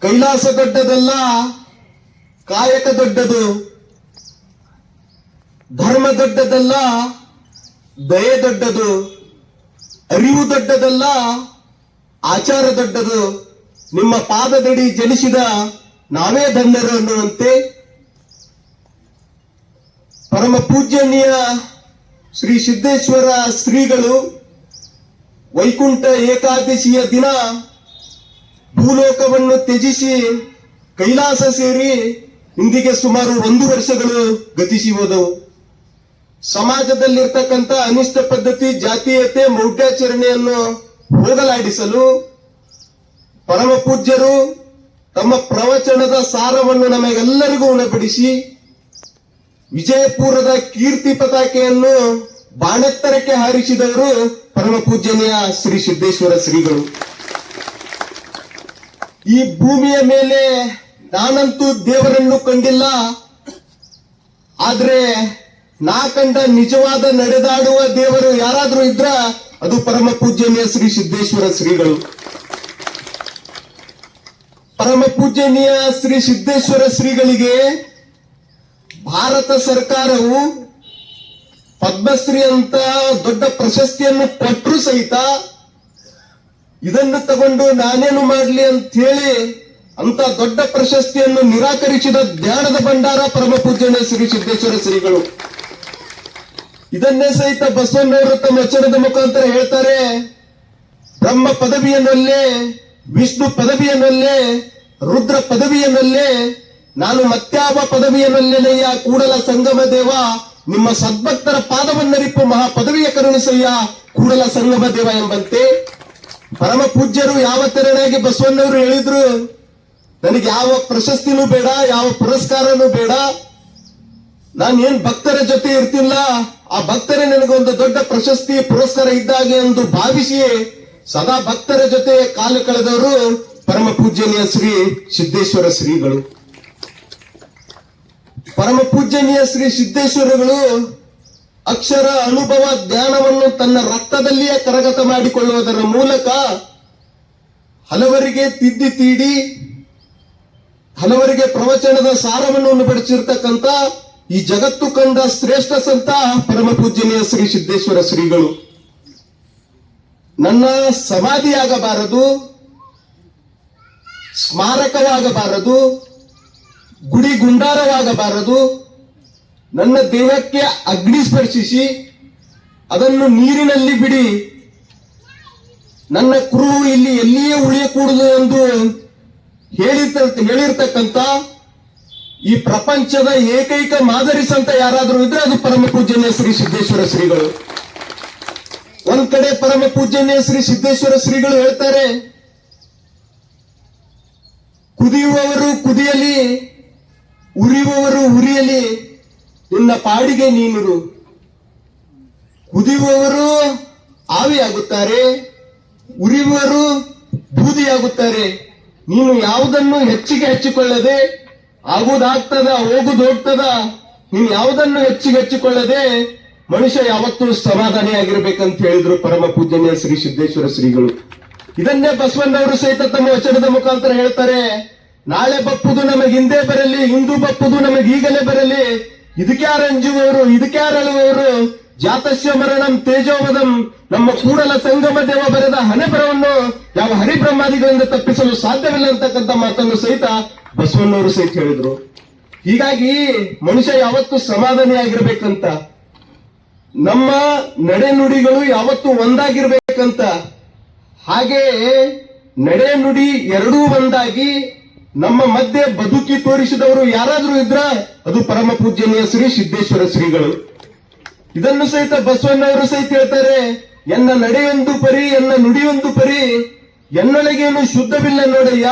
ಕೈಲಾಸ ದೊಡ್ಡದಲ್ಲ, ಕಾಯಕ ದೊಡ್ಡದು. ಧರ್ಮ ದೊಡ್ಡದಲ್ಲ, ದಯೆ ದೊಡ್ಡದು. ಅರಿವು ದೊಡ್ಡದಲ್ಲ, ಆಚಾರ ದೊಡ್ಡದು. ನಿಮ್ಮ ಪಾದದಡಿ ಜನಿಸಿದ ನಾವೇ ಧನ್ಯರು ಅನ್ನುವಂತೆ ಪರಮ ಪೂಜ್ಯನೀಯ ಶ್ರೀ ಸಿದ್ದೇಶ್ವರ ಶ್ರೀಗಳು ವೈಕುಂಠ ಏಕಾದಶಿಯ ದಿನ ಭೂಲೋಕವನ್ನು ತ್ಯಜಿಸಿ ಕೈಲಾಸ ಸೇರಿ ಇಂದಿಗೆ ಸುಮಾರು 1 ವರ್ಷಗಳು ಗತಿಸಿ ಹೋದವು. ಸಮಾಜದಲ್ಲಿರ್ತಕ್ಕಂಥ ಅನಿಷ್ಟ ಪದ್ಧತಿ, ಜಾತೀಯತೆ, ಮೌಢ್ಯಾಚರಣೆಯನ್ನು ಹೋಗಲಾಡಿಸಲು ಪರಮ ಪೂಜ್ಯರು ತಮ್ಮ ಪ್ರವಚನದ ಸಾರವನ್ನು ನಮಗೆಲ್ಲರಿಗೂ ಉಣಬಡಿಸಿ ವಿಜಯಪುರದ ಕೀರ್ತಿ ಪತಾಕೆಯನ್ನು ಬಾಣೆತ್ತರಕ್ಕೆ ಹಾರಿಸಿದವರು ಪರಮ ಪೂಜ್ಯನೀಯ ಶ್ರೀ ಸಿದ್ದೇಶ್ವರ ಶ್ರೀಗಳು. ಈ ಭೂಮಿಯ ಮೇಲೆ ನಾನಂತೂ ದೇವರನ್ನು ಕಂಡಿಲ್ಲ, ಆದ್ರೆ ನಾ ಕಂಡ ನಿಜವಾದ ನಡೆದಾಡುವ ದೇವರು ಯಾರಾದ್ರೂ ಇದ್ರ ಅದು ಪರಮ ಪೂಜ್ಯನೀಯ ಶ್ರೀ ಸಿದ್ದೇಶ್ವರ ಶ್ರೀಗಳು. ಪರಮ ಪೂಜ್ಯನೀಯ ಶ್ರೀ ಸಿದ್ದೇಶ್ವರ ಶ್ರೀಗಳಿಗೆ ಭಾರತ ಸರ್ಕಾರವು ಪದ್ಮಶ್ರೀ ಅಂತ ದೊಡ್ಡ ಪ್ರಶಸ್ತಿಯನ್ನು ಕೊಟ್ಟರು ಸಹಿತ ಇದನ್ನು ತಗೊಂಡು ನಾನೇನು ಮಾಡಲಿ ಅಂತ ಹೇಳಿ ಅಂತ ದೊಡ್ಡ ಪ್ರಶಸ್ತಿಯನ್ನು ನಿರಾಕರಿಸಿದ ಜ್ಞಾನದ ಭಂಡಾರ ಪರಮ ಪೂಜ್ಯನೀಯ ಶ್ರೀ ಸಿದ್ದೇಶ್ವರ ಶ್ರೀಗಳು. ಇದನ್ನೇ ಸಹಿತ ಬಸವಣ್ಣವರು ತಮ್ಮ ವಚನದ ಮುಖಾಂತರ ಹೇಳ್ತಾರೆ, ಬ್ರಹ್ಮ ಪದವಿಯನ್ನಲ್ಲೇ, ವಿಷ್ಣು ಪದವಿಯನ್ನಲ್ಲೇ, ರುದ್ರ ಪದವಿಯನ್ನಲ್ಲೇ, ನಾನು ಮತ್ಯಾವ ಪದವಿಯನ್ನಲ್ಲೇನಯ್ಯ ಕೂಡಲ ಸಂಗಮ ದೇವ, ನಿಮ್ಮ ಸದ್ಭಕ್ತರ ಪಾದವನ್ನರಿಪ್ಪು ಮಹಾ ಪದವಿಯ ಕರುಣಿಸಯ್ಯ ಕೂಡಲ ಸಂಗಮ ದೇವ ಎಂಬಂತೆ ಪರಮ ಪೂಜ್ಯರು ಯಾವ ತೆರನಾಗಿ ಬಸವಣ್ಣವರು ಹೇಳಿದ್ರು, ನನಗೆ ಯಾವ ಪ್ರಶಸ್ತಿನೂ ಬೇಡ, ಯಾವ ಪುರಸ್ಕಾರನೂ ಬೇಡ, ನಾನೇನ್ ಭಕ್ತರ ಜೊತೆ ಇರ್ತಿಲ್ಲ, ಆ ಭಕ್ತರೇ ನನಗೊಂದು ದೊಡ್ಡ ಪ್ರಶಸ್ತಿ ಪುರಸ್ಕಾರ ಇದ್ದಾಗೆ ಎಂದು ಭಾವಿಸಿ ಸದಾ ಭಕ್ತರ ಜೊತೆ ಕಾಲ ಕಳೆದವರು ಪರಮ ಪೂಜ್ಯನೀಯ ಶ್ರೀ ಸಿದ್ದೇಶ್ವರ ಶ್ರೀಗಳು. ಪರಮ ಪೂಜ್ಯನೀಯ ಶ್ರೀ ಸಿದ್ದೇಶ್ವರಗಳು ಅಕ್ಷರ, ಅನುಭವ, ಜ್ಞಾನವನ್ನು ತನ್ನ ರಕ್ತದಲ್ಲಿಯೇ ಕರಗತ ಮಾಡಿಕೊಳ್ಳುವುದರ ಮೂಲಕ ಹಲವರಿಗೆ ತಿದ್ದಿ ತೀಡಿ ಹಲವರಿಗೆ ಪ್ರವಚನದ ಸಾರವನ್ನು ಉಣಬಡಿಸಿರ್ತಕ್ಕಂಥ ಈ ಜಗತ್ತು ಕಂಡ ಶ್ರೇಷ್ಠ ಸಂತ ಪರಮ ಪೂಜ್ಯನೀಯ ಶ್ರೀ ಸಿದ್ದೇಶ್ವರ ಶ್ರೀಗಳು. ನನ್ನ ಸಮಾಧಿಯಾಗಬಾರದು, ಸ್ಮಾರಕವಾಗಬಾರದು, ಗುಡಿ ಗುಂಡಾರವಾಗಬಾರದು, ನನ್ನ ದೇಹಕ್ಕೆ ಅಗ್ನಿ ಸ್ಪರ್ಶಿಸಿ ಅದನ್ನು ನೀರಿನಲ್ಲಿ ಬಿಡಿ, ನನ್ನ ಕುರುಹು ಇಲ್ಲಿ ಎಲ್ಲಿಯೇ ಉಳಿಯಕೂಡದು ಎಂದು ಹೇಳಿರ್ತಕ್ಕಂಥ ಈ ಪ್ರಪಂಚದ ಏಕೈಕ ಮಾದರಿ ಸಂತ ಯಾರಾದರೂ ಇದ್ರೆ ಅದು ಪರಮ ಪೂಜ್ಯನೀಯ ಶ್ರೀ ಸಿದ್ದೇಶ್ವರ ಶ್ರೀಗಳು. ಒಂದ್ ಕಡೆ ಪರಮ ಪೂಜ್ಯನೀಯ ಶ್ರೀ ಸಿದ್ದೇಶ್ವರ ಶ್ರೀಗಳು ಹೇಳ್ತಾರೆ, ಕುದಿಯುವವರು ಕುದಿಯಲಿ, ಉರಿಯುವವರು ಉರಿಯಲಿ, ನಿನ್ನ ಪಾಡಿಗೆ ನೀನಿರು. ಕುದಿಯುವವರು ಆವಿಯಾಗುತ್ತಾರೆ, ಉರಿಯುವವರು ಬೂದಿಯಾಗುತ್ತಾರೆ. ನೀನು ಯಾವುದನ್ನು ಹೆಚ್ಚಿಗೆ ಹಚ್ಚಿಕೊಳ್ಳದೆ, ಆಗುದಾಗ್ತದ ಹೋಗುದೋಗ್ತದ, ನೀನು ಯಾವುದನ್ನು ಹೆಚ್ಚಿಗೆ ಹಚ್ಚಿಕೊಳ್ಳದೆ ಮನುಷ್ಯ ಯಾವತ್ತೂ ಸಮಾಧಾನಿಯಾಗಿರ್ಬೇಕಂತ ಹೇಳಿದ್ರು ಪರಮ ಪೂಜ್ಯನೀಯ ಶ್ರೀ ಸಿದ್ದೇಶ್ವರ ಶ್ರೀಗಳು. ಇದನ್ನೇ ಬಸವಣ್ಣವರು ಸಹಿತ ತಮ್ಮ ವಚನದ ಮುಖಾಂತರ ಹೇಳ್ತಾರೆ, ನಾಳೆ ಬಪ್ಪುದು ನಮಗೆ ಹಿಂದೆ ಬರಲಿ, ಇಂದು ಬಪ್ಪುದು ನಮಗೆ ಈಗಲೇ ಬರಲಿ, ಇದಕ್ಯಾರ ಅಂಜುವವರು, ಇದಕ್ಯಾರ ಅಳುವವರು, ಜಾತಸ್ಯ ಮರಣಂ ತೇಜೋವದಂ, ನಮ್ಮ ಕೂಡಲ ಸಂಗಮ ದೇವ ಬರೆದ ಹಣೆ ಬರವನ್ನು ಯಾವ ಹರಿಬ್ರಹ್ಮಾದಿಗಳಿಂದ ತಪ್ಪಿಸಲು ಸಾಧ್ಯವಿಲ್ಲ ಅಂತಕ್ಕಂಥ ಮಾತನ್ನು ಸಹಿತ ಬಸವಣ್ಣವರು ಸಹಿತ ಹೇಳಿದ್ರು. ಹೀಗಾಗಿ ಮನುಷ್ಯ ಯಾವತ್ತೂ ಸಮಾಧಾನಿಯಾಗಿರ್ಬೇಕಂತ, ನಮ್ಮ ನಡೆ ನುಡಿಗಳು ಯಾವತ್ತೂ ಒಂದಾಗಿರ್ಬೇಕಂತ, ಹಾಗೆ ನಡೆ ನುಡಿ ಎರಡೂ ಒಂದಾಗಿ ನಮ್ಮ ಮಧ್ಯೆ ಬದುಕಿ ತೋರಿಸಿದವರು ಯಾರಾದ್ರೂ ಇದ್ರ ಅದು ಪರಮ ಪೂಜ್ಯನೀಯ ಶ್ರೀ ಸಿದ್ದೇಶ್ವರ ಶ್ರೀಗಳು. ಇದನ್ನು ಸಹಿತ ಬಸವಣ್ಣವರು ಸಹಿತ ಹೇಳ್ತಾರೆ, ಎನ್ನ ನಡೆಯೊಂದು ಪರಿ, ಎನ್ನ ನುಡಿಯೊಂದು ಪರಿ, ಎನ್ನೊಳಗೇನು ಶುದ್ಧವಿಲ್ಲ ನೋಡಯ್ಯ,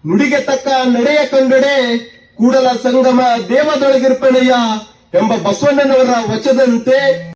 ನುಡಿಗೆ ತಕ್ಕ ನಡೆಯ ಕಂಡಡೆ ಕೂಡಲ ಸಂಗಮ ದೇವದೊಳಗಿರ್ಪಣಯ್ಯ ಎಂಬ ಬಸವಣ್ಣನವರ ವಚನದಂತೆ